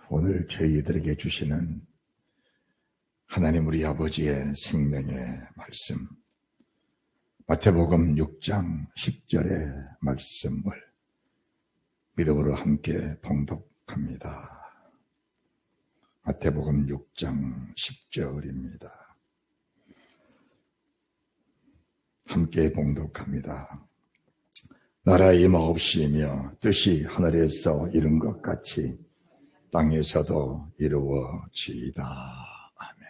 오늘 저희들에게 주시는 하나님 우리 아버지의 생명의 말씀, 마태복음 6장 10절의 말씀을 믿음으로 함께 봉독합니다. 마태복음 6장 10절입니다. 함께 봉독합니다. 나라의 임하옵시며 뜻이 하늘에서 이룬 것 같이 땅에서도 이루어지이다. 아멘.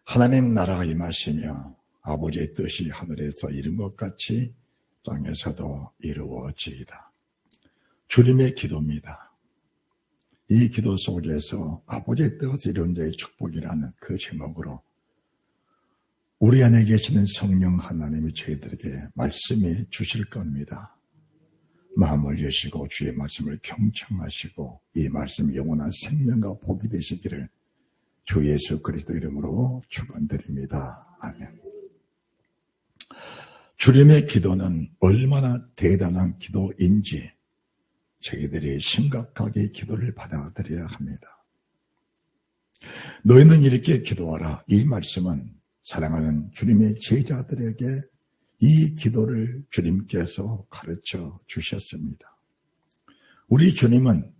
하나님 나라가 임하시며 아버지의 뜻이 하늘에서 이룬 것 같이 땅에서도 이루어지이다. 주님의 기도입니다. 이 기도 속에서 아버지의 뜻이 이룬 자의 축복이라는 그 제목으로 우리 안에 계시는 성령 하나님이 저희들에게 말씀해 주실 겁니다. 마음을 여시고 주의 말씀을 경청하시고 이 말씀이 영원한 생명과 복이 되시기를 주 예수 그리스도 이름으로 축원드립니다. 아멘. 주님의 기도는 얼마나 대단한 기도인지 저희들이 심각하게 기도를 받아들여야 합니다. 너희는 이렇게 기도하라. 이 말씀은 사랑하는 주님의 제자들에게 이 기도를 주님께서 가르쳐 주셨습니다. 우리 주님은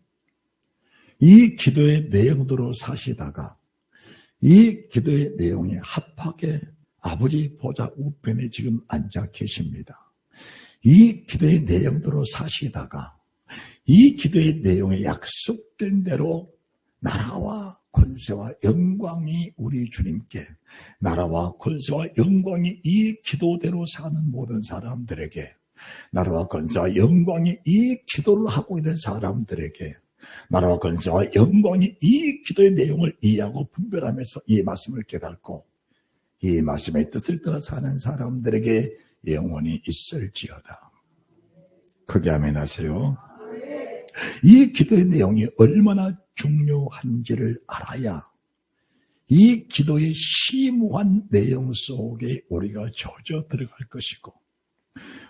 이 기도의 내용대로 사시다가 이 기도의 내용에 합하게 아버지 보좌 우편에 지금 앉아 계십니다. 이 기도의 내용대로 사시다가 이 기도의 내용에 약속된 대로 나라와 권세와 영광이 우리 주님께, 나라와 권세와 영광이 이 기도대로 사는 모든 사람들에게, 나라와 권세와 영광이 이 기도를 하고 있는 사람들에게, 나라와 권세와 영광이 이 기도의 내용을 이해하고 분별하면서 이 말씀을 깨닫고 이 말씀의 뜻을 따라 사는 사람들에게 영원히 있을지어다. 크게 아멘 하세요. 이 기도의 내용이 얼마나 중요한지를 알아야 이 기도의 심오한 내용 속에 우리가 젖어 들어갈 것이고,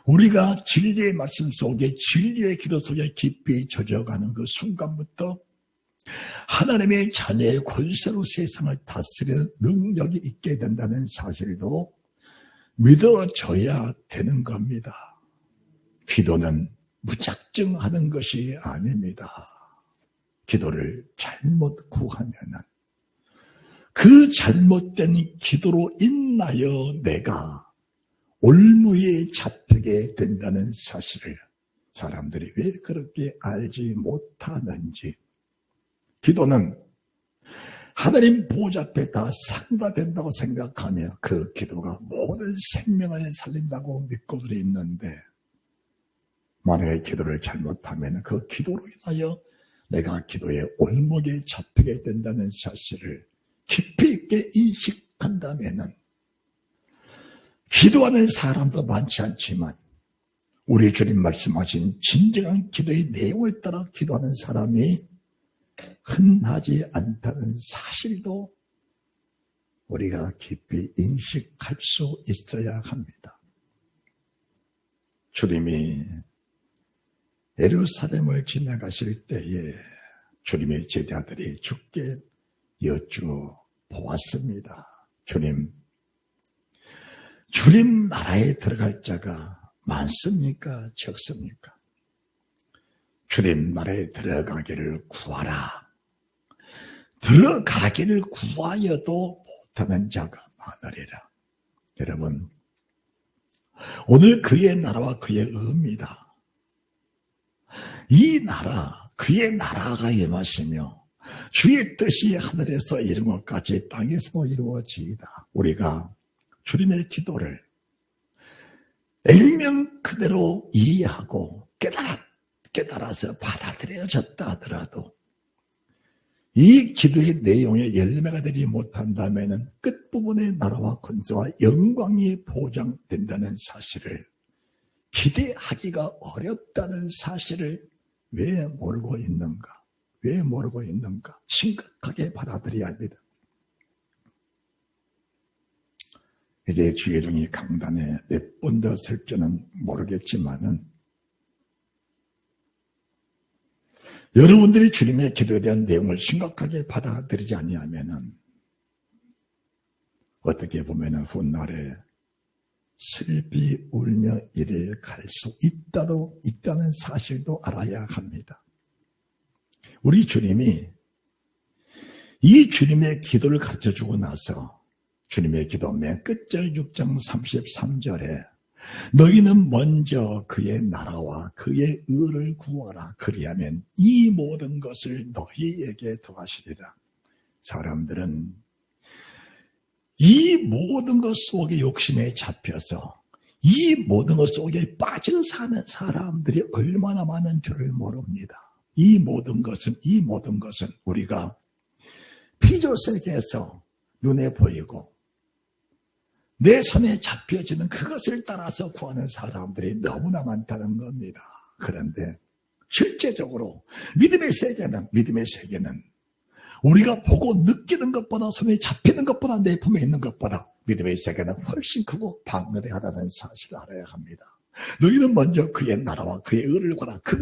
우리가 진리의 말씀 속에, 진리의 기도 속에 깊이 젖어가는 그 순간부터 하나님의 자녀의 권세로 세상을 다스리는 능력이 있게 된다는 사실도 믿어져야 되는 겁니다. 기도는 무작정 하는 것이 아닙니다. 기도를 잘못 구하면은 그 잘못된 기도로 인하여 내가 올무에 잡히게 된다는 사실을 사람들이 왜 그렇게 알지 못하는지. 기도는 하나님 보좌 앞에 다 상달된다고 생각하며 그 기도가 모든 생명을 살린다고 믿고들 있는데, 만약에 기도를 잘못하면 그 기도로 인하여 내가 기도의 올무에 잡히게 된다는 사실을 깊이 있게 인식한다면 기도하는 사람도 많지 않지만 우리 주님 말씀하신 진정한 기도의 내용을 따라 기도하는 사람이 흔하지 않다는 사실도 우리가 깊이 인식할 수 있어야 합니다. 주님이 예루살렘을 지나가실 때에 주님의 제자들이 주께 여쭈보았습니다. 주님 나라에 들어갈 자가 많습니까? 적습니까? 주님 나라에 들어가기를 구하라. 들어가기를 구하여도 못하는 자가 많으리라. 여러분, 오늘 그의 나라와 그의 의입니다. 이 나라, 그의 나라가 임하시며 주의 뜻이 하늘에서 이룬 것 같이 땅에서 이루어지이다. 우리가 주님의 기도를 액면 그대로 이해하고 깨달아서 받아들여졌다 하더라도 이 기도의 내용에 열매가 되지 못한다면 끝부분의 나라와 권세와 영광이 보장된다는 사실을, 기대하기가 어렵다는 사실을 왜 모르고 있는가? 심각하게 받아들여야 합니다. 이제 주예종이 강단에 몇 번 더 설지는 모르겠지만은 여러분들이 주님의 기도에 대한 내용을 심각하게 받아들이지 아니하면은 어떻게 보면은 훗날에 슬피 울며 이를 갈 수 있다는 사실도 알아야 합니다. 우리 주님이 이 주님의 기도를 가르쳐주고 나서 주님의 기도 맨 끝절 6장 33절에 너희는 먼저 그의 나라와 그의 의를 구하라. 그리하면 이 모든 것을 너희에게 더하시리라. 사람들은 이 모든 것 속에 욕심에 잡혀서 이 모든 것 속에 빠져 사는 사람들이 얼마나 많은 줄을 모릅니다. 이 모든 것은 우리가 피조세계에서 눈에 보이고 내 손에 잡혀지는 그것을 따라서 구하는 사람들이 너무나 많다는 겁니다. 그런데 실제적으로 믿음의 세계는 우리가 보고 느끼는 것보다 손에 잡히는 것보다 내 품에 있는 것보다 믿음의 세계는 훨씬 크고 방대하다는 사실을 알아야 합니다. 너희는 먼저 그의 나라와 그의 의를 구하라. 그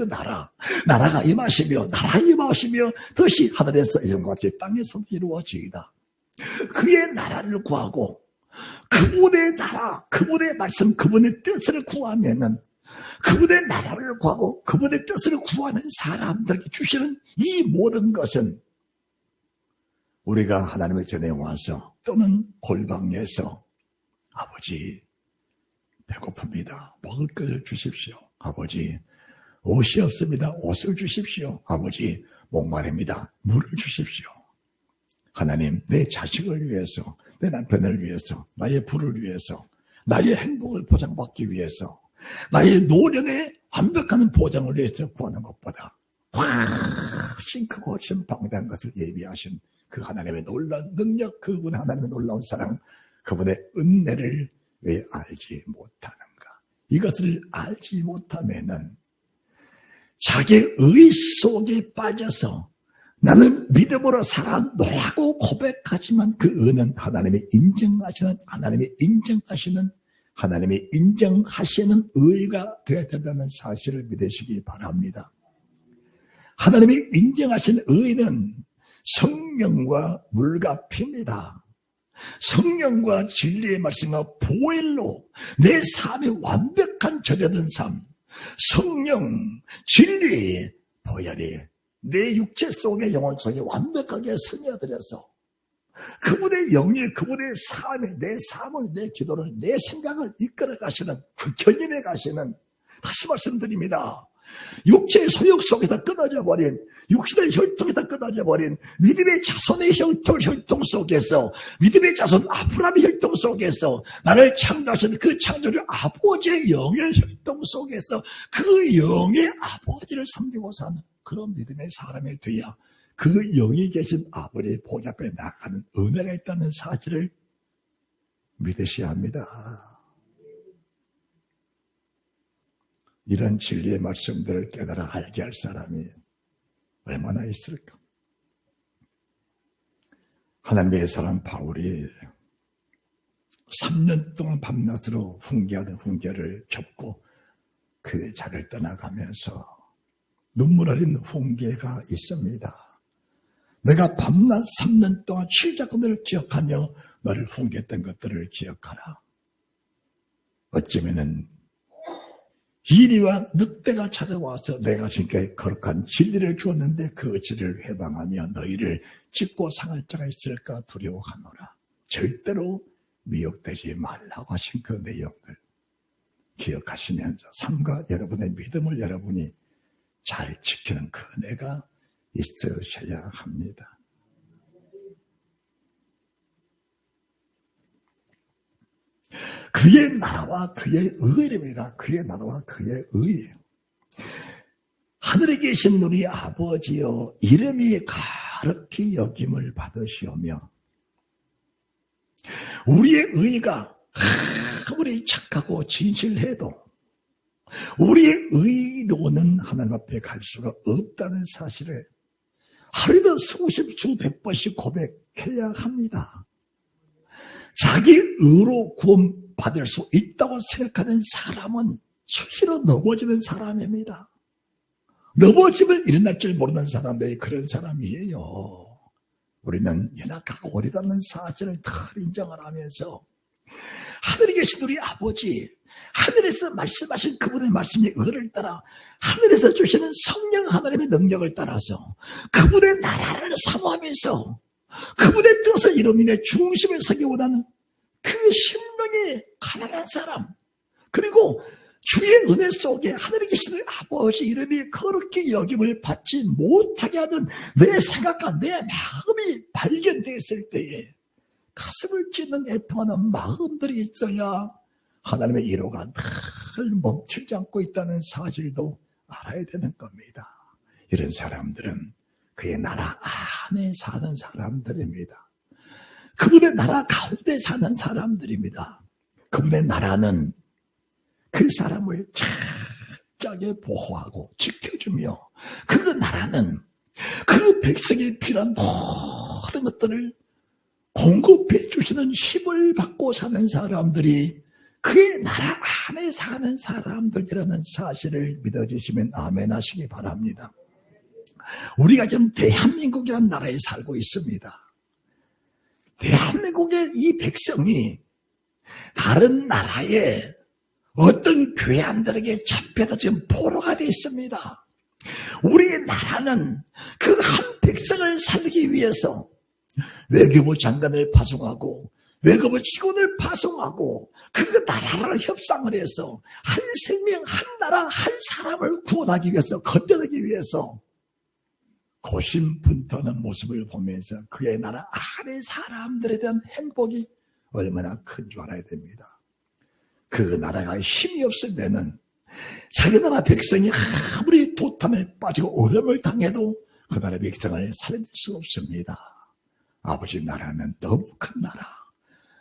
나라가 임하시며 뜻이 하늘에서 이룬것 같이 땅에서도 이루어지이다. 그의 나라를 구하고 그분의 나라, 그분의 말씀, 그분의 뜻을 구하면은 그분의 나라를 구하고 그분의 뜻을 구하는 사람들에게 주시는 이 모든 것은 우리가 하나님의 전에 와서 또는 골방에서 아버지 배고픕니다. 먹을 것을 주십시오. 아버지 옷이 없습니다. 옷을 주십시오. 아버지 목마릅니다. 물을 주십시오. 하나님 내 자식을 위해서 내 남편을 위해서 나의 부를 위해서 나의 행복을 보장받기 위해서 나의 노년의 완벽한 보장을 위해서 구하는 것보다 훨씬 크고 훨씬 방대한 것을 예비하신 그 하나님의 놀라운 능력, 그분 하나님의 놀라운 사랑, 그분의 은혜를 왜 알지 못하는가? 이것을 알지 못하면은 자기의 의 속에 빠져서 나는 믿음으로 살아노라고 고백하지만 그 의는 하나님이 인정하시는 의가 되어야 된다는 사실을 믿으시기 바랍니다. 하나님이 인정하신 의는 성령과 물과 피입니다. 성령과 진리의 말씀과 보혈로 내 삶의 완벽한 절여된 삶, 성령, 진리, 보혈이 내 육체 속에 영혼 속에 완벽하게 스며들어서 그분의 영이 그분의 삶에 내 삶을 내 기도를 내 생각을 이끌어 가시는 그 견인해 가시는 다시 말씀드립니다. 육체의 소욕 속에서 끊어져 버린 육신의 혈통에서 끊어져 버린 믿음의 자손의 혈통 속에서 믿음의 자손 아브라함의 혈통 속에서 나를 창조하신 그 창조주 아버지의 영의 혈통 속에서 그 영의 아버지를 섬기고 사는 그런 믿음의 사람이 되어야 그 영이 계신 아버지의 보좌 앞에 나가는 은혜가 있다는 사실을 믿으셔야 합니다. 이런 진리의 말씀들을 깨달아 알게 할 사람이 얼마나 있을까? 하나님의 사람 바울이 3년 동안 밤낮으로 훈계하는 훈계를 겪고 그 자를 떠나가면서 눈물 흘린 훈계가 있습니다. 내가 밤낮 3년 동안 실작금들을 기억하며 너를 훈계했던 것들을 기억하라. 어쩌면은 이리와 늑대가 찾아와서 내가 지금까지 거룩한 진리를 주었는데 그 진리를 회방하며 너희를 찢고 상할 자가 있을까 두려워하노라. 절대로 미혹되지 말라고 하신 그 내용을 기억하시면서 삶과 여러분의 믿음을 여러분이 잘 지키는 그 은혜가 있으셔야 합니다. 그의 나라와 그의 의입니다. 그의 나라와 그의 의. 하늘에 계신 우리 아버지여 이름이 가득히 여김을 받으시오며 우리의 의가 아무리 착하고 진실해도 우리의 의로는 하나님 앞에 갈 수가 없다는 사실을 하루에도 수십 수 100번씩 고백해야 합니다. 자기 의로 구원받을 수 있다고 생각하는 사람은 수시로 넘어지는 사람입니다. 넘어지면 일어날 줄 모르는 사람들이 그런 사람이에요. 우리는 연약하고 어리다는 사실을 늘 인정을 하면서 하늘에 계신 우리 아버지, 하늘에서 말씀하신 그분의 말씀의 의를 따라 하늘에서 주시는 성령 하나님의 능력을 따라서 그분의 나라를 사모하면서 그분의 뜻을 이루는 중심에 서기 원하는 그 심령의 가난한 사람, 그리고 주의 은혜 속에 하늘에 계시는 아버지 이름이 그렇게 여김을 받지 못하게 하는 내 생각과 내 마음이 발견됐을 때에 가슴을 찢는 애통하는 마음들이 있어야 하나님의 이로가 늘 멈추지 않고 있다는 사실도 알아야 되는 겁니다. 이런 사람들은 그의 나라 안에 사는 사람들입니다. 그분의 나라 가운데 사는 사람들입니다. 그분의 나라는 그 사람을 철저하게 보호하고 지켜주며 그 나라는 그 백성이 필요한 모든 것들을 공급해 주시는 힘을 받고 사는 사람들이 그의 나라 안에 사는 사람들이라는 사실을 믿어주시면 아멘 하시기 바랍니다. 우리가 지금 대한민국이라는 나라에 살고 있습니다. 대한민국의 이 백성이 다른 나라에 어떤 괴한들에게 잡혀서 지금 포로가 되어 있습니다. 우리의 나라는 그 한 백성을 살리기 위해서 외교부 장관을 파송하고 외교부 직원을 파송하고 그 나라를 협상을 해서 한 생명, 한 나라, 한 사람을 구원하기 위해서, 건져내기 위해서 고심분투하는 모습을 보면서 그의 나라 안의 사람들에 대한 행복이 얼마나 큰 줄 알아야 됩니다. 그 나라가 힘이 없을 때는 자기 나라 백성이 아무리 도탐에 빠지고 어려움을 당해도 그 나라 백성을 살릴 수 없습니다. 아버지 나라는 너무 큰 나라,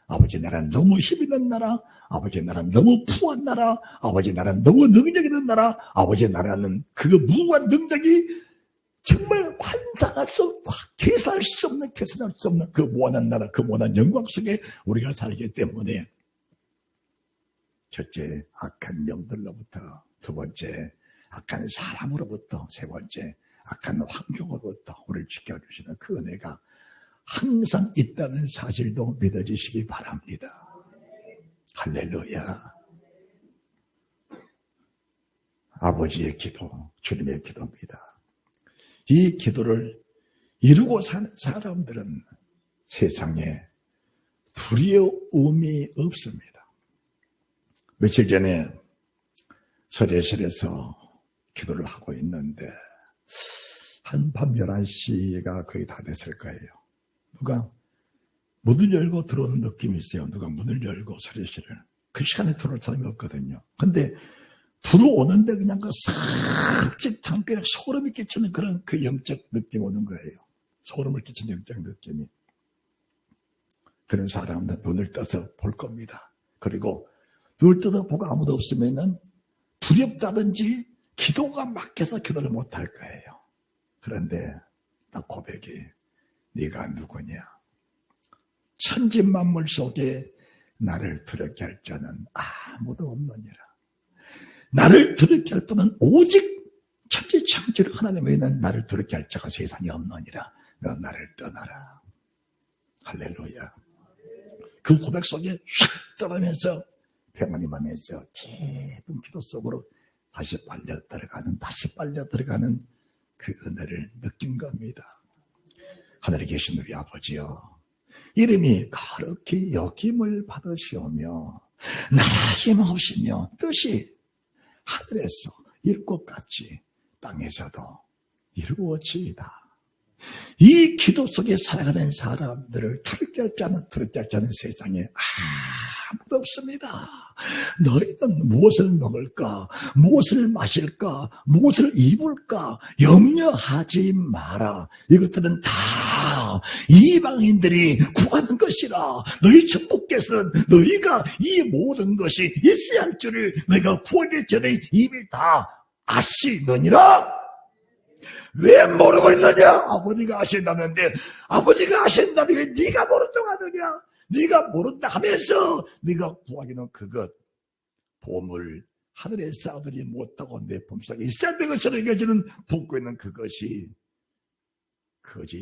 아버지 나라는 너무 힘 있는 나라, 아버지 나라는 너무 부한 나라, 아버지 나라는 너무 능력 있는 나라, 아버지 나라는 그 무한 능력이 정말 환상할 수 없고 계산할 수 없는 그 무한한 나라, 그 무한한 영광 속에 우리가 살기 때문에 첫째, 악한 영들로부터, 두 번째, 악한 사람으로부터, 세 번째, 악한 환경으로부터 우리를 지켜주시는 그 은혜가 항상 있다는 사실도 믿어주시기 바랍니다. 할렐루야. 아버지의 기도, 주님의 기도입니다. 이 기도를 이루고 사는 사람들은 세상에 두려움이 없습니다. 며칠 전에 서대실에서 기도를 하고 있는데 한밤 11시가 거의 다 됐을 거예요. 누가 문을 열고 들어오는 느낌이 있어요. 누가 문을 열고 서대실을. 그 시간에 들어올 사람이 없거든요. 근데 들어오는데 그냥 그 삭 그냥 소름이 끼치는 그런 그 영적 느낌이 오는 거예요. 소름을 끼치는 영적 느낌이. 그런 사람은 눈을 떠서 볼 겁니다. 그리고 눈을 떠서 보고 아무도 없으면은 두렵다든지 기도가 막혀서 기도를 못할 거예요. 그런데 나 고백이 네가 누구냐? 천지만물 속에 나를 두렵게 할 자는 아무도 없느니라. 나를 두렵게 할 분은 오직 천지창조를 하나님 외에는 나를 두렵게 할 자가 세상에 없느니라. 너 나를 떠나라. 할렐루야. 그 고백 속에 샥 떠나면서 평안히 하면서 깊은 기도 속으로 다시 빨려 들어가는 그 은혜를 느낀 겁니다. 하늘에 계신 우리 아버지여, 이름이 거룩히 여김을 받으시오며 나라 힘없으며 뜻이 하늘에서 이룰 것 같이 땅에서도 이루어지이다. 이 기도 속에 살아가는 사람들을 두렵게 할 자는 세상에 아무도 없습니다. 너희는 무엇을 먹을까, 무엇을 마실까, 무엇을 입을까 염려하지 마라. 이것들은 다 이방인들이 구하는 것이라. 너희 천부께서는 너희가 이 모든 것이 있어야 할 줄을 너희가 구하기 전에 이미 다 아시느니라. 왜 모르고 있느냐? 아버지가 아신다는데, 아버지가 아신다는데 왜 네가 모른다고 하느냐? 네가 모른다 하면서 네가 구하기는 그것, 보물, 하늘의 싸들이 못하고 내 품속에 있어야 될 것으로 여겨지는 붓고 있는 그것이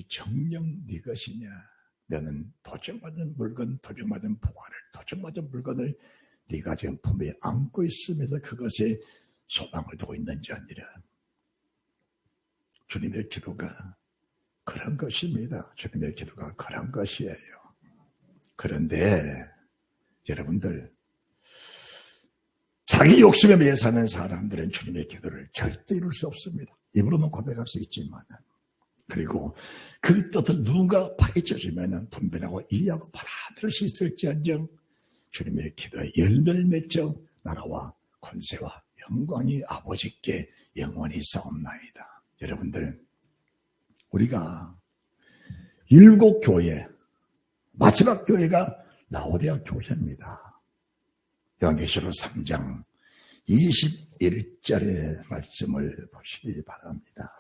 정녕 네 것이냐? 너는 도적맞은 물건, 도적맞은 보화를, 도적맞은 물건을 네가 지금 품에 안고 있으면서 그것에 소망을 두고 있는지 아니라. 주님의 기도가 그런 것입니다. 주님의 기도가 그런 것이에요. 그런데 여러분들, 자기 욕심에 매여 사는 사람들은 주님의 기도를 절대 이룰 수 없습니다. 입으로는 고백할 수 있지만, 그리고 그 뜻을 누군가 파헤쳐주면 분별하고 이해하고 받아들일 수 있을지언정 주님의 기도에 열매를 맺어 나라와 권세와 영광이 아버지께 영원히 싸움나이다. 여러분들, 우리가 7교회, 마지막 교회가 라오디아 교회입니다. 요한계시록 3장 21절의 말씀을 보시기 바랍니다.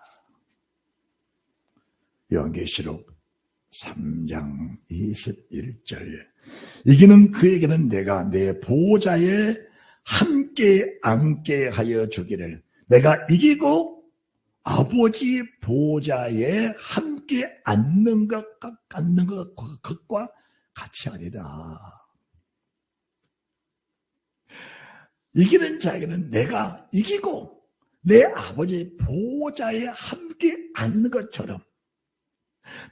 요한계시록 3장 21절. 이기는 그에게는 내가 내 보좌에 함께 앉게 하여 주기를, 내가 이기고 아버지 보좌에 함께 앉는 것과 같이 하리라. 이기는 자에게는 내가 이기고 내 아버지 보좌에 함께 앉는 것처럼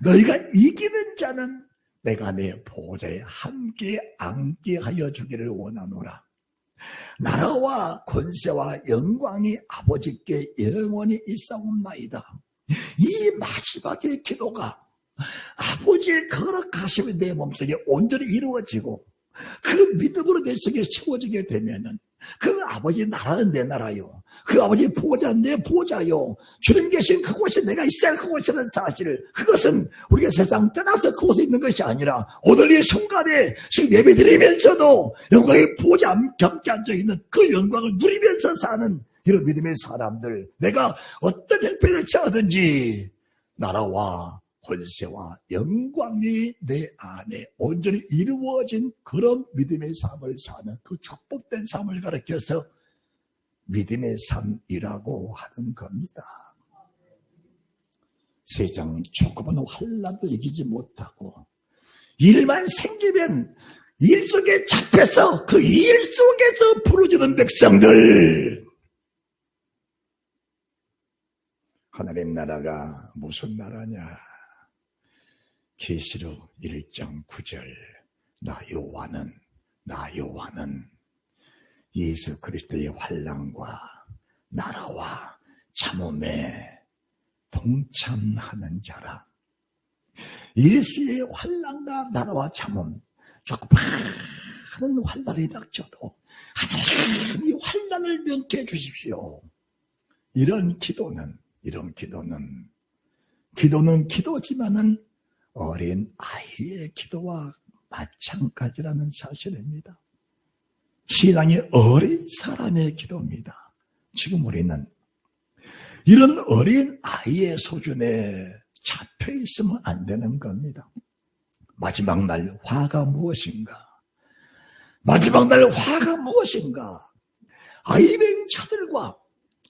너희가 이기는 자는 내가 내 보좌에 함께 앉게 하여 주기를 원하노라. 나라와 권세와 영광이 아버지께 영원히 있사옵나이다. 이 마지막의 기도가 아버지의 거룩하심이 내 몸속에 온전히 이루어지고 그 믿음으로 내 속에 채워지게 되면은 그 아버지 나라는 내 나라요, 그 아버지 보좌는 내 보좌요, 주님 계신 그곳이 내가 있어야 할 그곳이라는 사실을, 그것은 우리가 세상 떠나서 그곳에 있는 것이 아니라 오늘 이 순간에 지금 예배드리면서도 영광의 보좌 함께 앉아있는 그 영광을 누리면서 사는 이런 믿음의 사람들, 내가 어떤 형편을 처하든지 나라와 권세와 영광이 내 안에 온전히 이루어진 그런 믿음의 삶을 사는 그 축복된 삶을 가르쳐서 믿음의 삶이라고 하는 겁니다. 세상 조그만 환난도 이기지 못하고 일만 생기면 일 속에 잡혀서 그 일 속에서 부르짖는 백성들, 하나님 나라가 무슨 나라냐? 계시록 1장 9절, 나 여호와는 예수 그리스도의 환난과 나라와 참음에 동참하는 자라. 예수의 환난과 나라와 참음, 조금 많은 환난이 닥쳐도 하나님 이 환난을 면케해 주십시오. 이런 기도는 기도지만은 어린 아이의 기도와 마찬가지라는 사실입니다. 신앙이 어린 사람의 기도입니다. 지금 우리는 이런 어린 아이의 수준에 잡혀 있으면 안 되는 겁니다. 마지막 날 화가 무엇인가? 아이맹자들과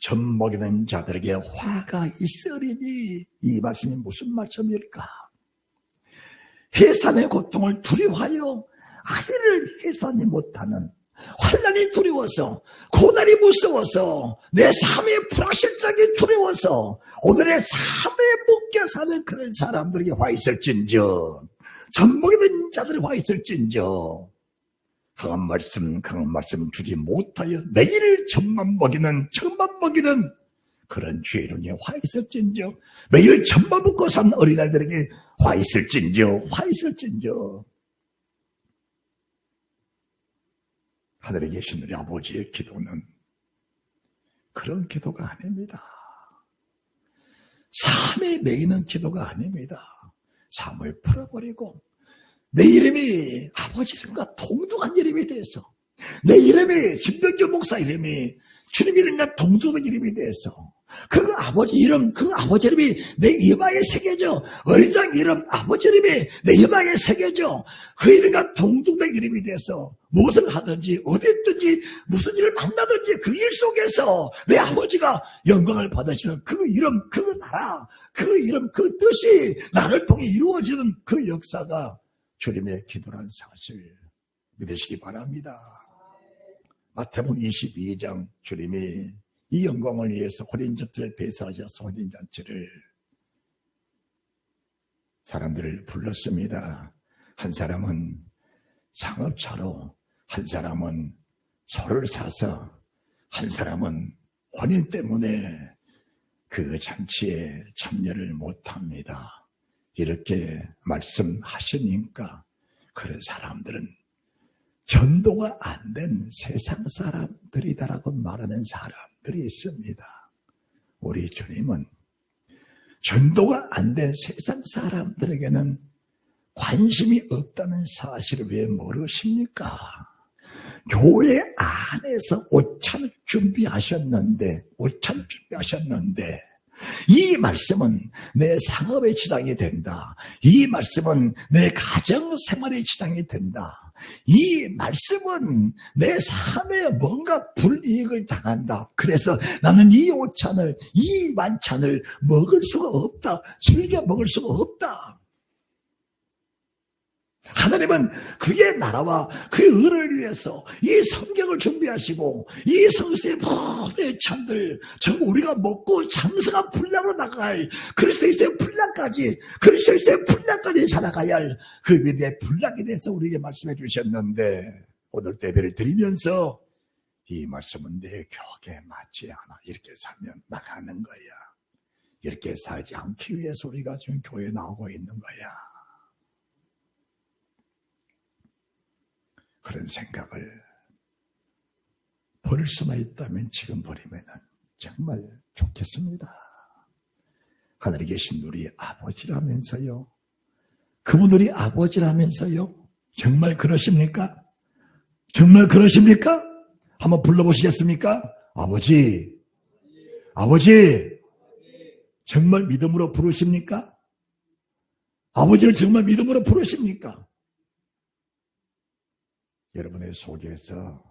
젖 먹이는 자들에게 화가 있으리니, 이 말씀이 무슨 말씀일까? 해산의 고통을 두려워하여 아이를 해산이 못하는, 환난이 두려워서, 고난이 무서워서, 내 삶의 불확실성이 두려워서 오늘의 삶에 묶여 사는 그런 사람들에게 화 있을진저, 젖먹이 된 자들이 화 있을진저, 강한 말씀 주지 못하여 매일 젖만 먹이는 그런 죄인에게 화 있을진저, 매일 젖만 먹고 산 어린아이들에게 화 있을진저. 하늘에 계신 우리 아버지의 기도는 그런 기도가 아닙니다. 삶에 매이는 기도가 아닙니다. 삶을 풀어버리고 내 이름이 아버지 이름과 동등한 이름이 돼서, 내 이름이 김병규 목사 이름이 주님 이름과 동등한 이름이 돼서 그 아버지 이름, 그 아버지 이름이 내 이마에 새겨져. 어린 양 이름, 아버지 이름이 내 이마에 새겨져. 그 이름과 동등된 이름이 돼서 무엇을 하든지 어디 있든지 무슨 일을 만나든지 그 일 속에서 내 아버지가 영광을 받으시는 그 이름, 그 나라, 그 이름, 그 뜻이 나를 통해 이루어지는 그 역사가 주님의 기도란 사실 믿으시기 바랍니다. 마태복음 22장 주님이 이 영광을 위해서 혼인잔치를 배설하셔서 혼인잔치를 사람들을 불렀습니다. 한 사람은 상업차로, 한 사람은 소를 사서, 한 사람은 혼인 때문에 그 잔치에 참여를 못합니다. 이렇게 말씀하시니까 그런 사람들은 전도가 안 된 세상 사람들이다라고 말하는 사람들이 있습니다. 우리 주님은 전도가 안 된 세상 사람들에게는 관심이 없다는 사실을 왜 모르십니까? 교회 안에서 오찬을 준비하셨는데 이 말씀은 내 상업의 지장이 된다. 이 말씀은 내 가정생활의 지장이 된다. 이 말씀은 내 삶에 뭔가 불이익을 당한다. 그래서 나는 이 오찬을, 이 만찬을 먹을 수가 없다. 즐겨 먹을 수가 없다. 하나님은 그의 나라와 그의 의를 위해서 이 성경을 준비하시고 이 성서의 모든 찬들 전 우리가 먹고 장성한 분량으로 나갈 그리스도의 분량까지 자라가야 할 그 믿음의 분량에 대해서 우리에게 말씀해 주셨는데 오늘 예배를 드리면서 이 말씀은 내 격에 맞지 않아. 이렇게 살면 나가는 거야. 이렇게 살지 않기 위해서 우리가 지금 교회에 나오고 있는 거야. 그런 생각을 버릴 수만 있다면 지금 버리면 정말 좋겠습니다. 하늘에 계신 우리 아버지라면서요. 그분 우리 아버지라면서요. 정말 그러십니까? 정말 그러십니까? 한번 불러보시겠습니까? 아버지. 아버지. 정말 믿음으로 부르십니까? 아버지를 정말 믿음으로 부르십니까? 여러분의 속에서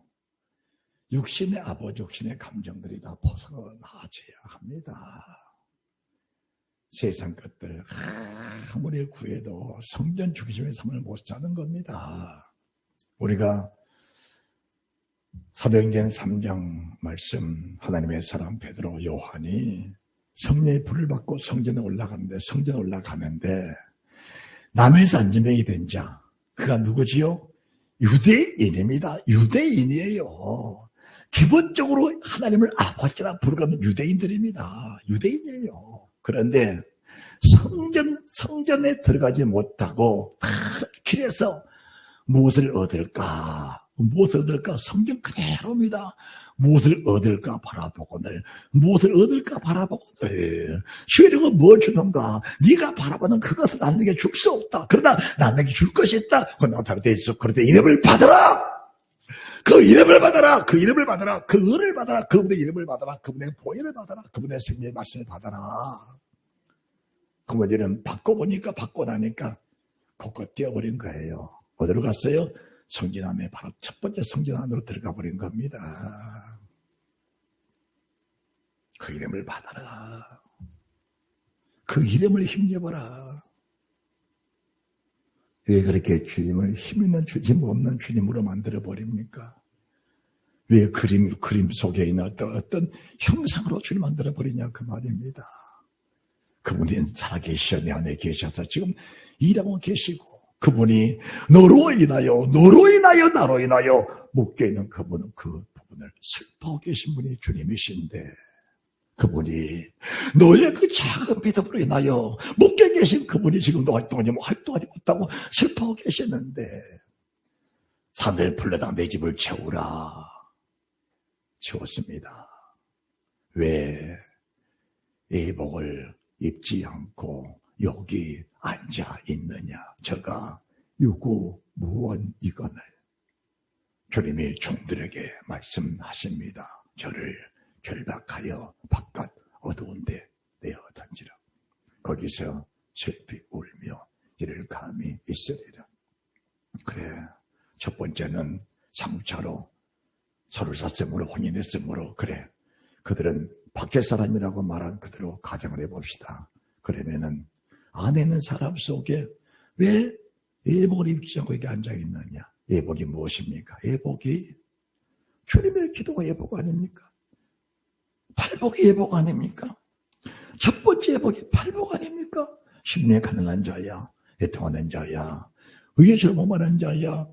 육신의 아버지, 육신의 감정들이 다 벗어나져야 합니다. 세상 것들 아무리 구해도 성전 중심의 삶을 못 사는 겁니다. 우리가 사도행전 3장 말씀, 하나님의 사람 베드로, 요한이 성령의 불을 받고 성전에 올라가는데 남에서 안전병이 된 자, 그가 누구지요? 유대인입니다. 유대인이에요. 기본적으로 하나님을 아버지라 부르는 유대인들입니다. 유대인이에요. 그런데 성전에 들어가지 못하고 다 길에서 무엇을 얻을까? 성전 그대로입니다. 무엇을 얻을까 바라보거늘. 주님은 뭘 주는가? 네가 바라보는 그것은 나에게 줄 수 없다. 그러나 나에게 줄 것이 있다. 그러나 다르게 있어. 그런데 이름을 받아라. 그 이름을 받아라. 그 은혜를 받아라. 그분의 이름을 받아라. 그분의 보혈을 받아라. 그분의 생명의 말씀을 받아라. 그분들은 받고 나니까 곳곳 뛰어버린 거예요. 어디로 갔어요? 성전 안에 바로 첫 번째 성전 안으로 들어가 버린 겁니다. 그 이름을 받아라. 그 이름을 힘입어라. 왜 그렇게 주님을 힘있는 주님 없는 주님으로 만들어 버립니까? 왜 그림 속에 있는 어떤 형상으로 주님 만들어 버리냐 그 말입니다. 그분이 살아계시어 내 안에 계셔서 지금 일하고 계시고 그분이 너로 인하여 나로 인하여 묶여있는 그분은 그 부분을 슬퍼하고 계신 분이 주님이신데 그분이 너의 그 작은 믿음으로 인하여 묶여 계신 그분이 지금도 활동하지 못하고 슬퍼하고 계시는데 산을 불러다 내 집을 채웠습니다. 왜 예복을 입지 않고 여기 앉아 있느냐? 저가 유구무원이거늘. 주님이 종들에게 말씀하십니다. 저를 결박하여 바깥 어두운데 내어 던지라. 거기서 슬피 울며 이를 감히 있으리라. 그래, 첫 번째는 3차로 서로를 샀으므로 혼인했으므로 그래, 그들은 밖에 사람이라고 말한 그대로 가정을 해봅시다. 그러면은 안에 있는 사람 속에 왜 예복을 입지 않고 이렇게 앉아있느냐? 예복이 무엇입니까? 예복이 주님의 기도가 예복 아닙니까? 팔복이 예복 아닙니까? 첫 번째 예복이 팔복 아닙니까? 심령에 가난한 자야, 애통하는 자야, 의에서 목마른 자야,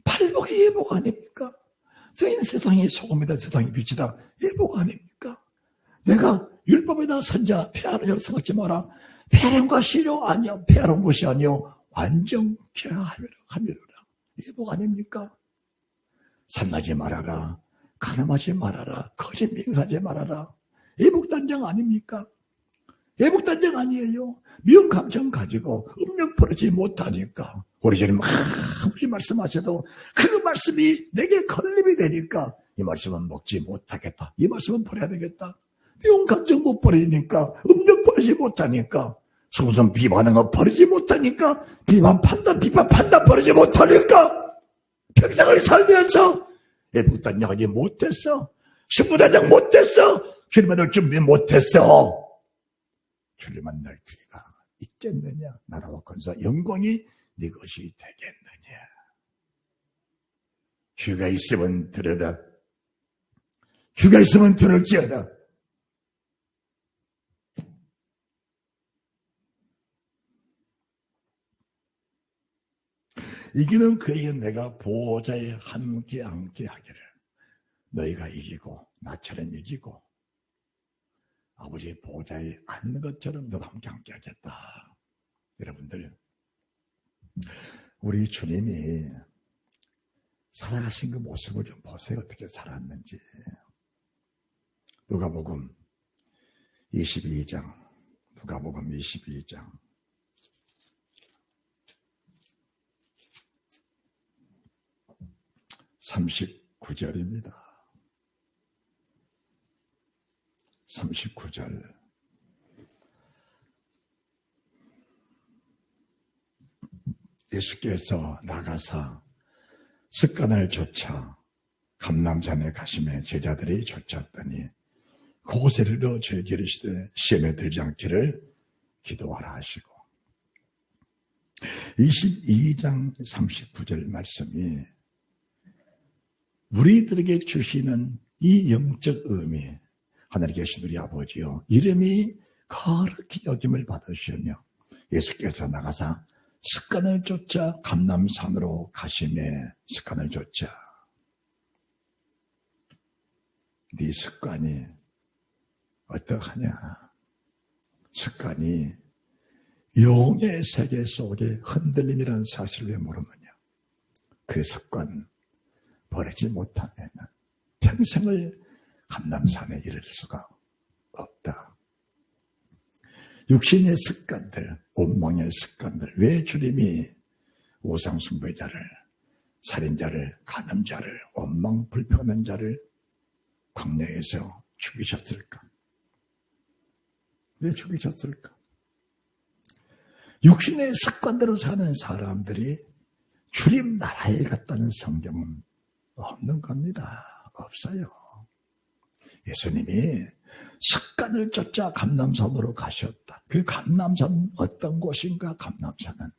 팔복이 예복 아닙니까? 저희는 세상의 소금이다, 세상의 빛이다, 예복 아닙니까? 내가 율법에다 선자 폐하는 일 생각지 마라. 폐하는 시료 아니야. 폐하는 것이 아니요 완전케 하미로라. 예복 아닙니까? 산나지 말아라. 가늠하지 말아라. 거짓 맹세하지 말아라. 예복단장 아닙니까? 예복단장 아니에요. 미운 감정 가지고 음력 버리지 못하니까 우리 주님 아무리 말씀하셔도 그 말씀이 내게 걸림이 되니까 이 말씀은 먹지 못하겠다. 이 말씀은 버려야 되겠다. 미운 감정 못 버리니까 음력 버리지 못하니까 소송 비판하는 거 버리지 못하니까 비판 판단 버리지 못하니까 평생을 살면서 예복단장하지 못했어. 신부단장 못했어. 주님 만날 준비 못했어. 주님 만날 기회가 있겠느냐. 나라와 권사 영광이 네 것이 되겠느냐. 귀가 있으면 들으라. 귀가 있으면 들을지어다. 이기는 그에게 내가 보호자에 함께 하기를. 너희가 이기고 나처럼 이기고 아버지의 보호자에 앉는 것처럼 너도 함께 하겠다. 여러분들, 우리 주님이 살아가신 그 모습을 좀 보세요. 어떻게 살았는지. 누가복음 22장 39절입니다. 39절. 예수께서 나가사 습관을 쫓아 감람산에 가시매 제자들이 쫓았더니 그곳에 이르러 저에게 이르시되 시험에 들지 않기를 기도하라 하시고, 22장 39절 말씀이 우리들에게 주시는 이 영적 의미, 하늘에 계신 우리 아버지요, 이름이 거룩히 여김을 받으시며 예수께서 나가사 습관을 쫓아 감람산으로 가시매, 습관을 쫓아. 네 습관이 어떠하냐? 습관이 영의 세계 속에 흔들림이라는 사실을 왜 모르느냐? 그 습관 버리지 못하면 평생을 감람산에 이를 수가 없다. 육신의 습관들, 온망의 습관들, 왜 주님이 우상숭배자를, 살인자를, 간음자를, 원망 불평하는 자를 광야에서 죽이셨을까? 왜 죽이셨을까? 육신의 습관대로 사는 사람들이 주님 나라에 갔다는 성경은 없는 겁니다. 없어요. 예수님이 습관을 쫓아 감람산으로 가셨다. 그 감람산은 어떤 곳인가? 감람산은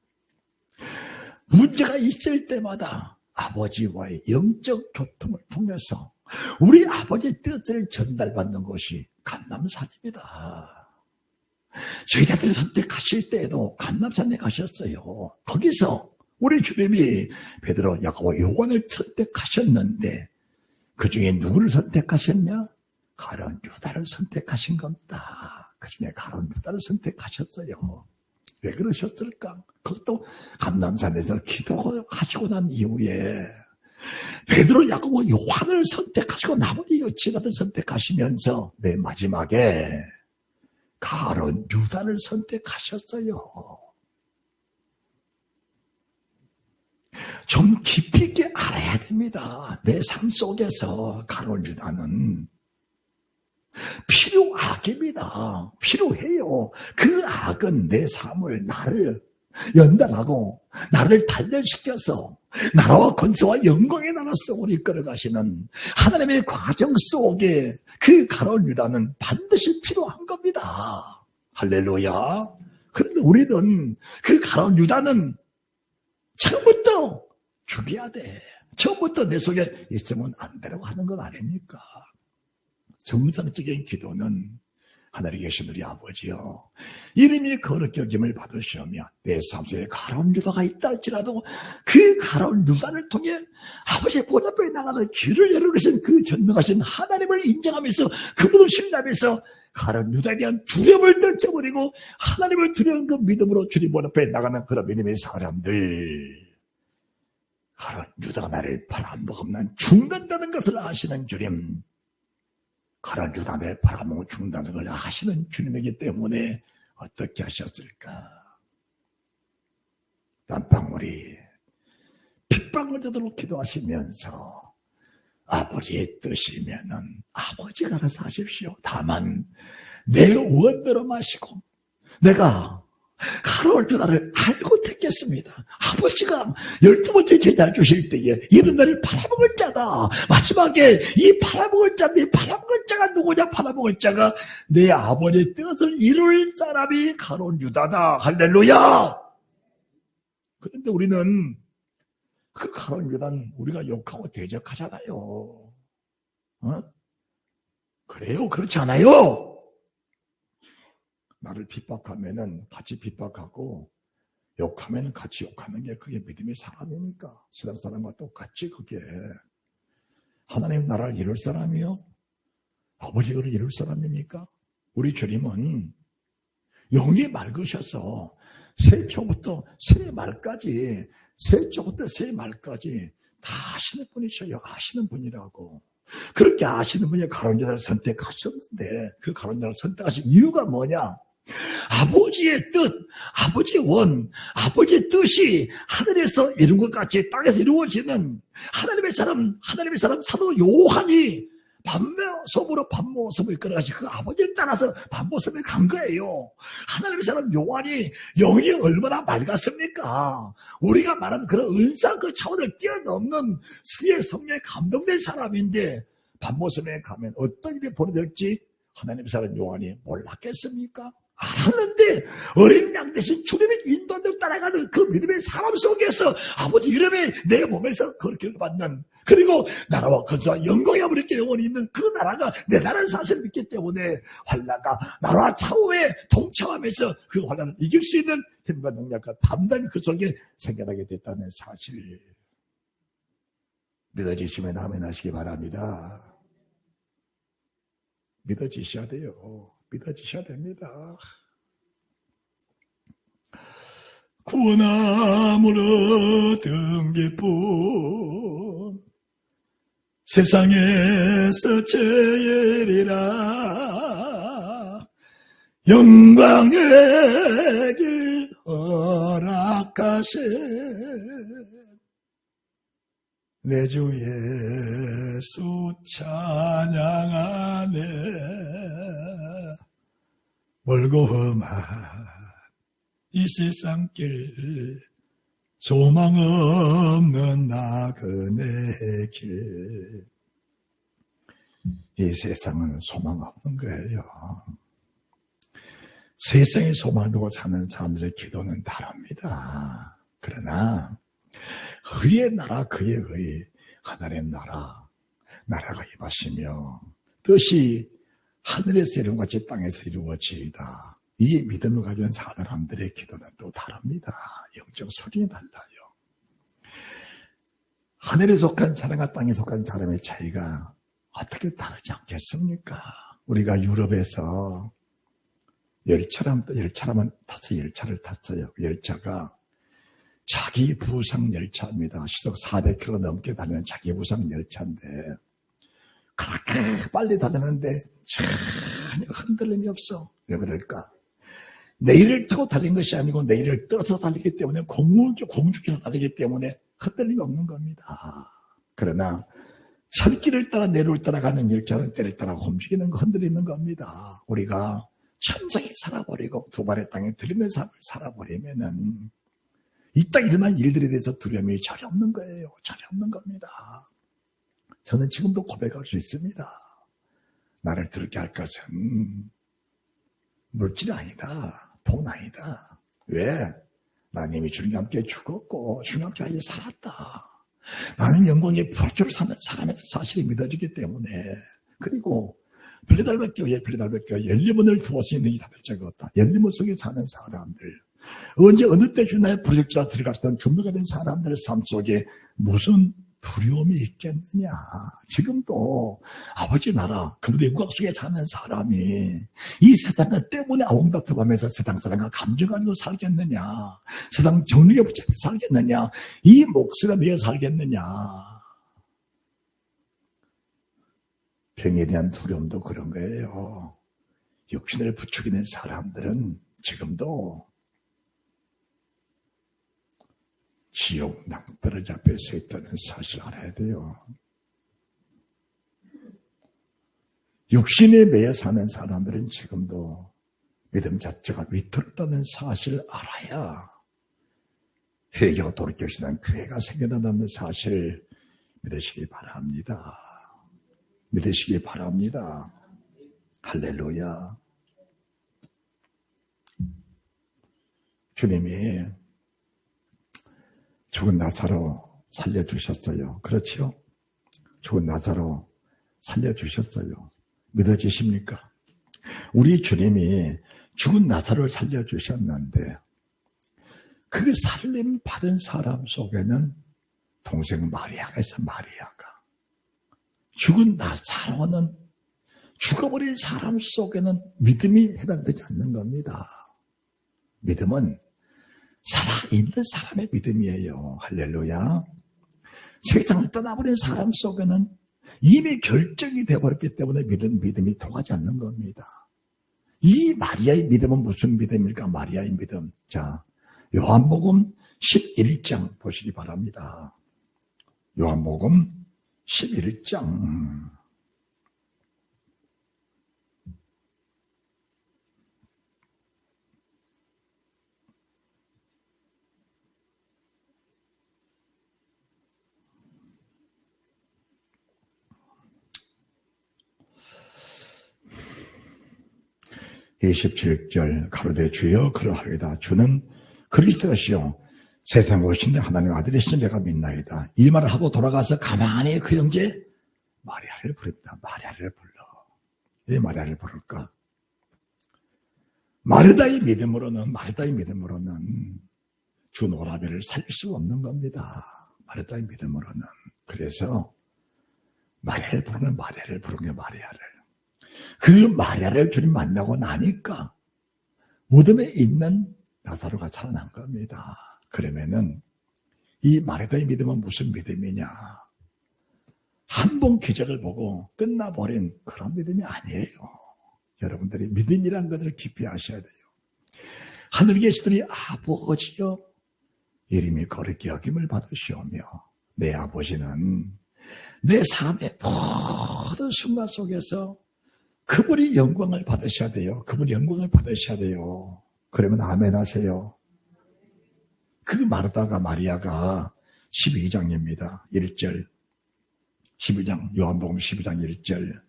문제가 있을 때마다 아버지와의 영적 교통을 통해서 우리 아버지의 뜻을 전달받는 곳이 감람산입니다. 저희들을 선택하실 때에도 감람산에 가셨어요. 거기서 우리 주님이 베드로, 야고보, 요한을 선택하셨는데 그 중에 누구를 선택하셨냐? 가룟 유다를 선택하신 겁니다. 그 중에 가룟 유다를 선택하셨어요. 왜 그러셨을까? 그것도 감람산에서 기도하시고 난 이후에 베드로, 야고보, 요한을 선택하시고 나머지 여친아들 선택하시면서 맨 마지막에 가룟 유다를 선택하셨어요. 좀 깊이 있게 알아야 됩니다. 내 삶 속에서 가룟 유다는 필요악입니다. 필요해요. 그 악은 내 삶을, 나를 연단하고 나를 단련시켜서 나라와 권세와 영광의 나라 속으로 이끌어가시는 하나님의 과정 속에 그 가로운 유다는 반드시 필요한 겁니다. 할렐루야. 그런데 우리는 그 가로운 유다는 처음부터 죽여야 돼. 처음부터 내 속에 있으면 안 되라고 하는 건 아닙니까? 정상적인 기도는 하늘에 계신 우리 아버지요, 이름이 거룩히 여김을 받으시오며 내 삶 속에 가라운 유다가 있다 할지라도 그 가라운 유다를 통해 아버지의 본 앞에 나가는 길을 열어주신 그 전능하신 하나님을 인정하면서 그분을 신뢰하면서 가라운 유다에 대한 두려움을 떨쳐버리고 하나님을 두려운 그 믿음으로 주님 본 앞에 나가는 그런 믿음의 사람들, 가라운 유다가 나를 바라보고 난 죽는다는 것을 아시는 주님, 가라운 유다 내 바라보고 죽는다는 걸 아시는 주님이기 때문에 어떻게 하셨을까? 땀방울이 핏방울 되도록 기도하시면서 아버지의 뜻이면은 아버지가 알아서 하십시오. 다만 내 의원대로 마시고 내가 가로울 유다를 알고 택했습니다. 아버지가 12번째 제자 주실 때에 이런 나를 팔아먹을 자다. 마지막에 이 팔아먹을 자인데 팔아먹을 자가 누구냐? 팔아먹을 자가 내 아버지의 뜻을 이룰 사람이 가로울 유다다. 할렐루야. 그런데 우리는 그 가로울 유다는 우리가 욕하고 대적하잖아요. 그래요? 그렇지 않아요? 나를 핍박하면은 같이 핍박하고 욕하면은 같이 욕하는 게 그게 믿음의 사람입니까? 세상 사람과 똑같이 그게 하나님 나라를 이룰 사람이요? 아버지를 이룰 사람입니까? 우리 주님은 영이 맑으셔서 새초부터 새말까지 새초부터 새말까지 다 아시는 분이셔요. 아시는 분이라고. 그렇게 아시는 분이 가로운 유다를 선택하셨는데 그 가로운 유다를 선택하신 이유가 뭐냐? 아버지의 뜻, 아버지의 원, 아버지의 뜻이 하늘에서 이룬 것 같이 땅에서 이루어지는 하나님의 사람 사도 요한이 반모섬을 이끌어가시 그 아버지를 따라서 반모섬에 간 거예요. 하나님의 사람 요한이 영이 얼마나 맑았습니까? 우리가 말하는 그런 은사 그 차원을 뛰어넘는 수의 성령에 감동된 사람인데 반모섬에 가면 어떤 일이 벌어질지 하나님의 사람 요한이 몰랐겠습니까? 알았는데 어린 양 대신 주님의 인도대로 따라가는 그 믿음의 사람 속에서 아버지 이름에 내 몸에서 거룩을 받는, 그리고 나라와 건설와 영광이 아버지께 영원히 있는 그 나라가 내 나라는 사실을 믿기 때문에 환난과 나라와 차후에 동참하면서 그 환난을 이길 수 있는 힘과 능력과 담당이 그 속에 생겨나게 됐다는 사실 믿어지시면 아멘 하시기 바랍니다. 믿어지셔야 돼요. 믿어지셔야 됩니다. 구원함으로 얻은 기쁨 세상에서 제일이라 영광의 길 허락하신 내 주 예수 찬양하네. 멀고 험한 이 세상 길 소망 없는 나그네 길, 이 세상은 소망 없는 거예요. 세상에 소망을 두고 사는 사람들의 기도는 다릅니다. 그러나 의의 나라, 그의 의, 하나님 나라가 임하시며 뜻이 하늘에서 이룬 같이 땅에서 이루어지이다. 이 믿음을 가진 사람들의 기도는 또 다릅니다. 영적 수준이 달라요. 하늘에 속한 사람과 땅에 속한 사람의 차이가 어떻게 다르지 않겠습니까? 우리가 유럽에서 열차를 탔어요. 열차가 자기 부상 열차입니다. 시속 400km 넘게 다니는 자기 부상 열차인데 그렇게 빨리 다니는데 전혀 흔들림이 없어. 왜 그럴까? 내일을 타고 달린 것이 아니고 내일을 떠서 달리기 때문에 공중에서 달리기 때문에 흔들림이 없는 겁니다. 그러나 산길을 따라 내려를 따라가는 이렇게 하는 때를 따라 움직이는 흔들리는 겁니다. 우리가 천성이 살아버리고 두 발의 땅에 들리는 삶을 살아버리면은 이 땅 일어난 일들에 대해서 두려움이 전혀 없는 거예요. 전혀 없는 겁니다. 저는 지금도 고백할 수 있습니다. 나를 두렵게 할 것은 물질이 아니다. 돈 아니다. 왜? 나는 이미 주님과 함께 죽었고 주님과 함께 살았다. 나는 영광의 부활주를 사는 사람이라는 사실이 믿어지기 때문에, 그리고 별리달백교회 열리문을 두어서 있는 이 다를 자가 없다. 열리문 속에 사는 사람들, 언제 어느 때 주나의 프로젝트가 들어갔던 준비가 된 사람들의 삶 속에 무슨 두려움이 있겠느냐. 지금도 아버지 나라 그분의 영광 속에 사는 사람이 이 세상 때문에 아웅다투하면서 세상 사람과 감정 가지고 살겠느냐, 세상 정리에 붙잡혀 살겠느냐, 이 몫을 내어 살겠느냐. 병에 대한 두려움도 그런 거예요. 육신을 부추기는 사람들은 지금도 지옥 낭떠러지 앞에 서 있다는 사실을 알아야 돼요. 육신에 매여 사는 사람들은 지금도 믿음 자체가 위태롭다는 사실을 알아야 회개와 돌이켜시는 교회가 생겨난다는 사실을 믿으시기 바랍니다. 믿으시기 바랍니다. 할렐루야. 주님이 죽은 나사로 살려주셨어요. 그렇죠? 죽은 나사로 살려주셨어요. 믿어지십니까? 우리 주님이 죽은 나사로를 살려주셨는데 그 살림 받은 사람 속에는 동생 마리아가 있어. 마리아가. 죽은 나사로는 죽어버린 사람 속에는 믿음이 해당되지 않는 겁니다. 믿음은 살아있는 사람의 믿음이에요. 할렐루야. 세상을 떠나버린 사람 속에는 이미 결정이 되어버렸기 때문에 믿음이 통하지 않는 겁니다. 이 마리아의 믿음은 무슨 믿음일까? 마리아의 믿음. 자, 요한복음 11장 보시기 바랍니다. 요한복음 11장. (27절) 가로되 주여 그러하이다. 주는 그리스도시요 세상 오신 하나님의 아들이신 내가 믿나이다. 이 말을 하고 돌아가서 가만히 그 형제 마리아를 부릅니다. 마리아를 불러. 왜 마리아를 부를까? 마르다의 믿음으로는 주 노라벨을 살릴 수 없는 겁니다. 마르다의 믿음으로는. 그래서 마리아를 부르는 게 마리아를. 그 마리아를 주님 만나고 나니까 무덤에 있는 나사로가 살아난 겁니다. 그러면은 이 마리아의 믿음은 무슨 믿음이냐? 한 번 기적을 보고 끝나버린 그런 믿음이 아니에요. 여러분들이 믿음이란 것을 깊이 아셔야 돼요. 하늘에 계시더니 아버지여 이름이 거룩히 여김을 받으시오며 내 아버지는 내 삶의 모든 순간 속에서 그분이 영광을 받으셔야 돼요. 그분이 영광을 받으셔야 돼요. 그러면 아멘 하세요. 그 마르다가 마리아가 12장입니다. 1절 12장 요한복음 12장 1절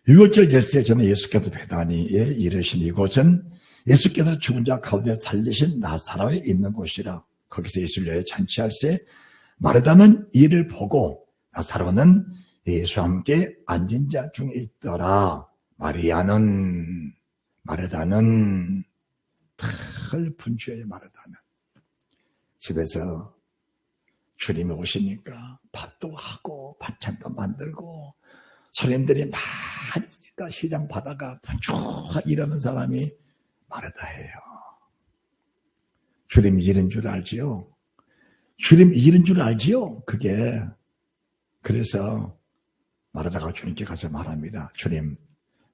6절 열세 전에 예수께서 베다니에 이르신 이곳은 예수께서 죽은 자 가운데 살리신 나사로에 있는 곳이라. 거기서 예수를 위하여 잔치할세 마르다는 이를 보고 나사로는 예수와 함께 앉은 자 중에 있더라. 마르다는 털 분주해요. 마르다는 집에서 주님이 오시니까 밥도 하고 반찬도 만들고 손님들이 많이 오니까 시장 바다가 분주하게 일하는 사람이 마르다예요. 주님이 이런 줄 알지요? 주님이 이런 줄 알지요? 그게 그래서 마르다가 주님께 가서 말합니다. 주님,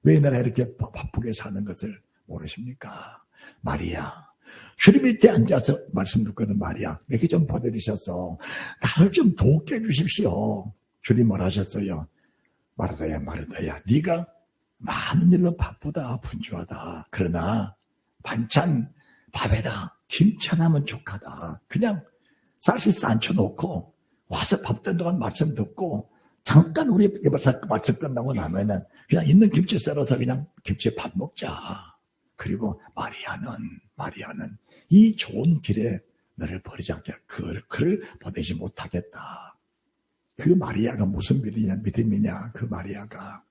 왜 내가 이렇게 바쁘게 사는 것을 모르십니까? 마리아, 주님 밑에 앉아서 말씀 듣거든. 마리아, 이렇게 좀 보내주셔서 나를 좀 돕게 해주십시오. 주님 뭐라 하셨어요? 마르다야, 마르다야, 네가 많은 일로 바쁘다, 분주하다. 그러나 반찬 밥에다 김치 하나면 족하다. 그냥 쌀국수 앉혀놓고 와서 밥 된 동안 말씀 듣고 잠깐 우리 말씀 끝나고 나면은 그냥 있는 김치 썰어서 그냥 김치에 밥 먹자. 그리고 마리아는 이 좋은 길에 너를 버리지 않게 그를 보내지 못하겠다. 그 마리아가 무슨 믿음이냐? 그 마리아가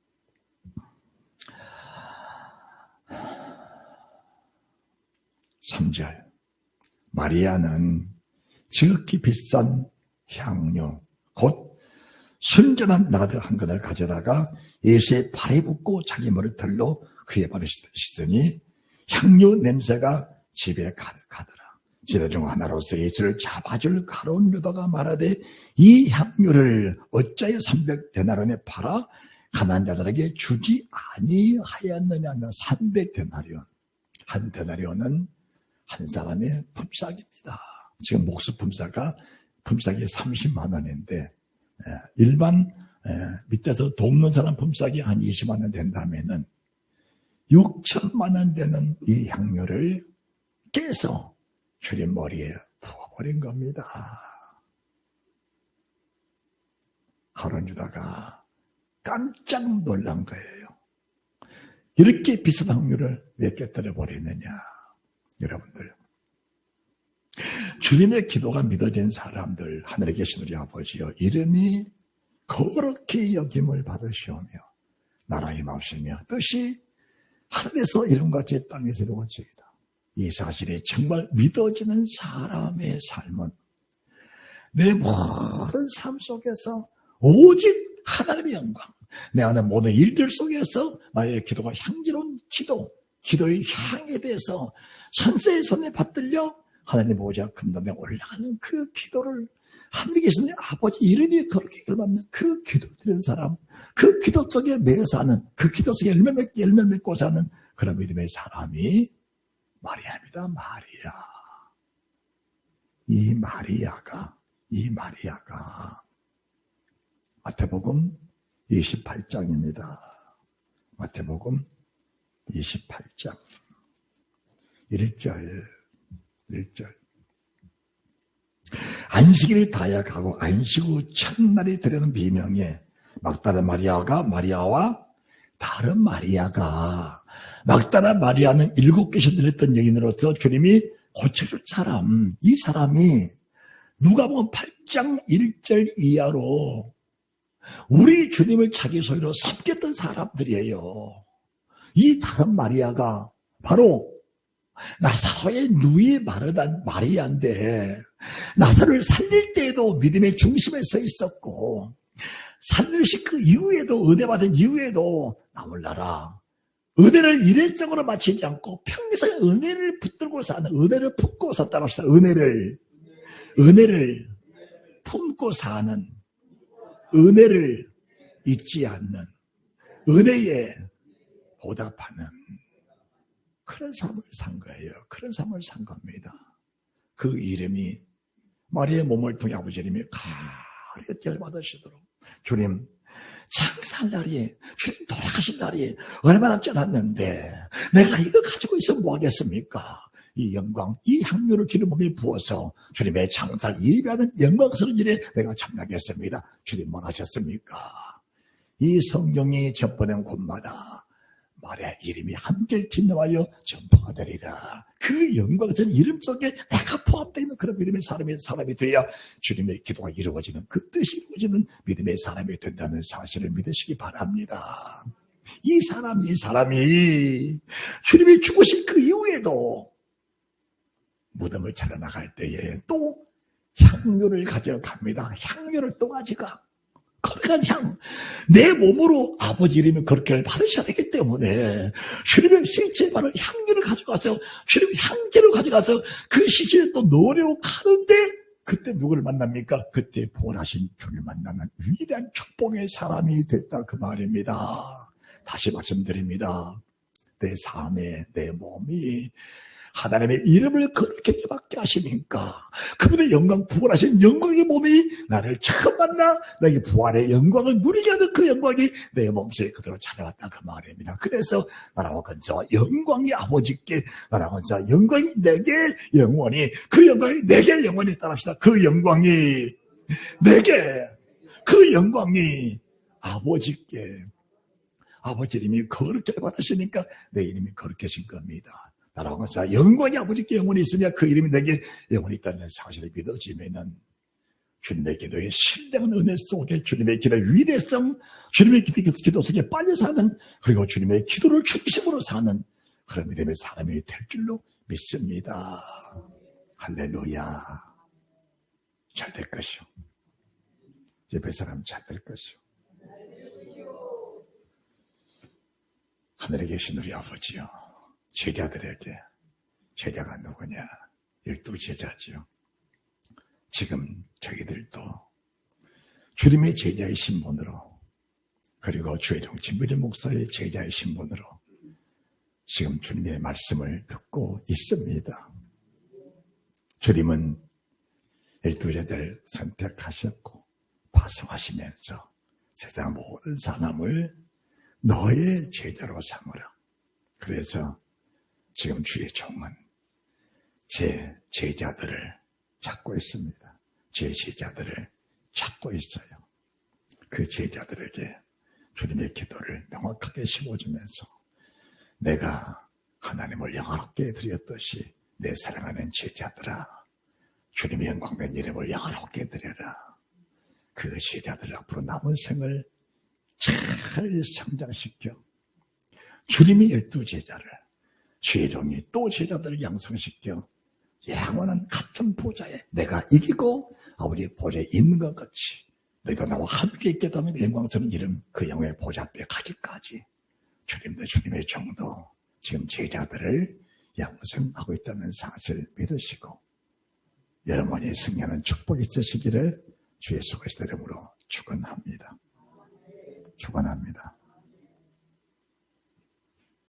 3절 마리아는 지극히 비싼 향료 곧 순전한 나드 한 근을 가져다가 예수의 발에 붓고 자기 머리털로 그의 발을 씻으니 향료 냄새가 집에 가득하더라. 지뢰 중 하나로서 예수를 잡아줄 가룟 유다가 말하되 이 향료를 어찌하여 300데나리온에 팔아 가난한 자들에게 주지 아니하였느냐. 300데나리온. 한 데나리온은 한 사람의 품삯입니다. 지금 목수 품삯이 30만 원인데 일반 밑에서 돕는 사람 품삯이 한 20만 원 된다면은 6천만 원 되는 이 향료를 깨서 주님 머리에 부어버린 겁니다. 가룟 유다가 깜짝 놀란 거예요. 이렇게 비싼 향료를 왜 깨뜨려 버리느냐. 여러분들, 주님의 기도가 믿어진 사람들, 하늘에 계신 우리 아버지여, 이름이 거룩히 여김을 받으시오며 나라의 마음이며 뜻이 하늘에서 이름같이 땅에서 이루어지이다. 이 사실이 정말 믿어지는 사람의 삶은 내 모든 삶 속에서 오직 하나님의 영광, 내 안에 모든 일들 속에서 나의 기도가 향기로운 기도의 향에 대해서 천사의 손에 받들려 하나님 보좌 금단에 올라가는 그 기도를 하늘에 계신 아버지 이름이 그렇게 열받는 그 기도 드리는 사람, 그 기도 속에 매여 사는, 그 기도 속에 열매 맺고 사는 그런 믿음의 사람이 마리아입니다. 마리아. 이 마리아가 마태복음 28장입니다. 마태복음 28장 1절 안식일이 다야가고 안식 후 첫날이 되려는 비명에 막달라 마리아와 다른 마리아가, 막달라 마리아는 7개씩 들렸던 여인으로서 주님이 고쳐줄 사람, 이 사람이 누가복음 8장 1절 이하로 우리 주님을 자기 소유로 삼켰던 사람들이에요. 이 다른 마리아가 바로 나사로의 누이 마리아인데, 나사로를 살릴 때에도 믿음의 중심에 서 있었고, 살려주신 그 이후에도, 은혜 받은 이후에도 나 몰라라, 은혜를 일회성으로 마치지 않고 평생 은혜를 붙들고 사는, 은혜를 품고 샀다고 합시다. 은혜를 품고 사는, 은혜를 잊지 않는, 은혜에 보답하는 그런 삶을 산 거예요. 그런 삶을 산 겁니다. 그 이름이 마리아의 몸을 통해 아버지 이름이 가르쳐 열받으시도록, 주님 창살 날이, 주님 돌아가신 날이 얼마나 쩌났는데 내가 이거 가지고 있으면 뭐 하겠습니까? 이 영광, 이 향료를 주님 몸에 부어서 주님의 창살 예배하는 영광스러운 일에 내가 참여하겠습니다. 주님 뭘 하셨습니까? 이 성경이 접보낸 곳마다 마리아 이름이 함께 기념하여 전파가 되리라. 그 영광스러운 이름 속에 내가 포함되어 있는 그런 믿음의 사람이 되어야 주님의 기도가 이루어지는, 그 뜻이 이루어지는 믿음의 사람이 된다는 사실을 믿으시기 바랍니다. 이 사람이 주님이 죽으신 그 이후에도 무덤을 찾아 나갈 때에 또 향료를 가져갑니다. 향료를 또 가져가. 거룩한 향, 내 몸으로 아버지 이름이 그렇게 받으셔야 되기 때문에 주님의 실체 바로 향료를 가져가서, 주님의 향제를 가져가서 그 시신에 또 넣으려고 하는데, 그때 누구를 만납니까? 그때 부활하신 주님을 만나는 위대한 축복의 사람이 됐다, 그 말입니다. 다시 말씀드립니다. 내 삶에, 내 몸이 하나님의 이름을 거룩하게 받게 하시니까 그분의 영광, 부활하신 영광의 몸이 나를 처음 만나 나에게 부활의 영광을 누리게 하는 그 영광이 내 몸속에 그대로 찾아왔다 그 말입니다. 그래서 나라고 건져 영광이 아버지께, 나라고 건져 영광이 내게 영원히, 그 영광이 내게 영원히 따릅시다. 그 영광이 내게, 그 영광이 아버지께, 아버지 이름이 거룩하게 받으시니까 내 이름이 거룩해진 겁니다. 나라고 건져 영광이 아버지께 영원히 있으냐 그 이름이 내게 영원히 있다는 사실을 믿어지면은 주님의 기도의 신령한 은혜 속에, 주님의 기도의 위대성, 주님의 기도 속에 빨리 사는, 그리고 주님의 기도를 중심으로 사는 그런 믿음의 사람이 될 줄로 믿습니다. 할렐루야. 잘 될 것이요. 옆에 사람 잘 될 것이요. 하늘에 계신 우리 아버지요, 제자들에게, 제자가 누구냐? 12제자지요. 지금 저희들도 주님의 제자의 신분으로, 그리고 주혜종 진부대 목사의 제자의 신분으로 지금 주님의 말씀을 듣고 있습니다. 주님은 12제자를 선택하셨고 파송하시면서 세상 모든 사람을 너의 제자로 삼으라. 그래서 지금 주의 종은 제 제자들을 찾고 있습니다. 제 제자들을 찾고 있어요. 그 제자들에게 주님의 기도를 명확하게 심어주면서 내가 하나님을 영화롭게 드렸듯이 내 사랑하는 제자들아, 주님의 영광된 이름을 영화롭게 드려라. 그 제자들 앞으로 남은 생을 잘 성장시켜 주님이 12제자를, 주의 종이 또 제자들을 양성시켜 영원한 같은 보좌에 내가 이기고 아버지의 보좌에 있는 것 같이 너희가 나와 함께 있겠다는 영광스러운 이름, 그 영광의 보좌 앞에 가기까지 주님도 주님의 종도 지금 제자들을 양성하고 있다는 사실을 믿으시고 여러분이 승리하는 축복이 있으시기를 주 예수 그리스도의 이름으로 축원합니다. 축원합니다.